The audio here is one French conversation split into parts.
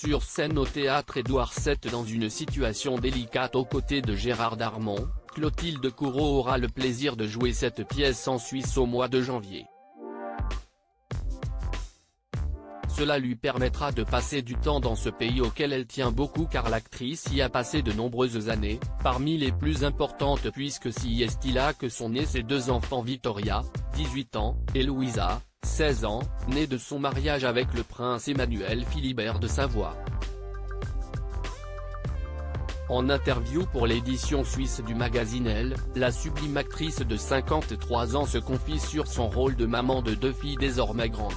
Sur scène au théâtre Édouard VII dans une situation délicate aux côtés de Gérard Darmon, Clotilde Courreau aura le plaisir de jouer cette pièce en Suisse au mois de janvier. Cela lui permettra de passer du temps dans ce pays auquel elle tient beaucoup car l'actrice y a passé de nombreuses années, parmi les plus importantes puisque s'y est là que sont nés ses deux enfants Victoria, 18 ans, et Louisa, 16 ans, née de son mariage avec le prince Emmanuel Philibert de Savoie. En interview pour l'édition suisse du magazine Elle, la sublime actrice de 53 ans se confie sur son rôle de maman de deux filles désormais grandes.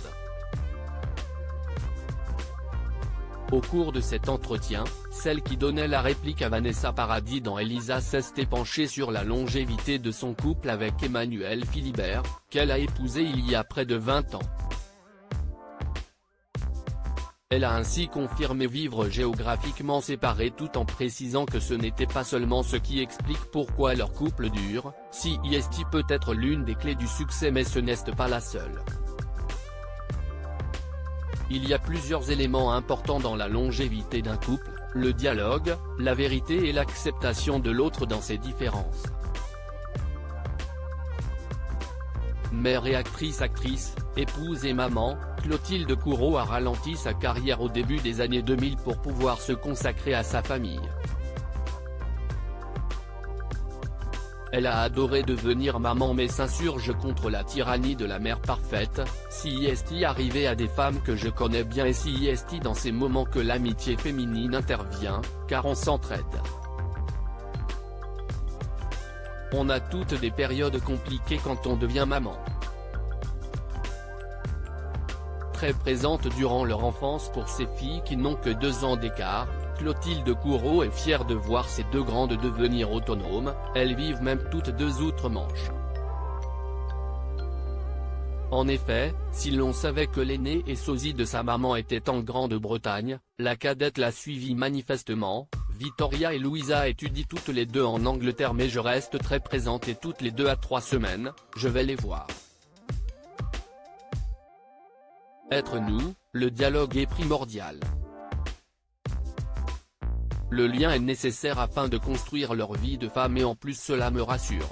Au cours de cet entretien, celle qui donnait la réplique à Vanessa Paradis dans Elisa s'est penchée sur la longévité de son couple avec Emmanuel Philibert, qu'elle a épousé il y a près de 20 ans. Elle a ainsi confirmé vivre géographiquement séparés tout en précisant que ce n'était pas seulement ce qui explique pourquoi leur couple dure, si est peut être l'une des clés du succès mais ce n'est pas la seule. Il y a plusieurs éléments importants dans la longévité d'un couple, le dialogue, la vérité et l'acceptation de l'autre dans ses différences. Mère et actrice, épouse et maman, Clotilde Courreau a ralenti sa carrière au début des années 2000 pour pouvoir se consacrer à sa famille. Elle a adoré devenir maman mais s'insurge contre la tyrannie de la mère parfaite, si est arrivé à des femmes que je connais bien et si est dans ces moments que l'amitié féminine intervient, car on s'entraide. On a toutes des périodes compliquées quand on devient maman. Très présente durant leur enfance pour ces filles qui n'ont que 2 ans d'écart, Clotilde Courreau est fière de voir ces deux grandes devenir autonomes, elles vivent même toutes deux outre-Manche. En effet, si l'on savait que l'aînée et sosie de sa maman était en Grande-Bretagne, la cadette l'a suivie manifestement. Victoria et Louisa étudient toutes les deux en Angleterre mais je reste très présente et toutes les 2 à 3 semaines, je vais les voir. Être nous, le dialogue est primordial. Le lien est nécessaire afin de construire leur vie de femme et en plus cela me rassure.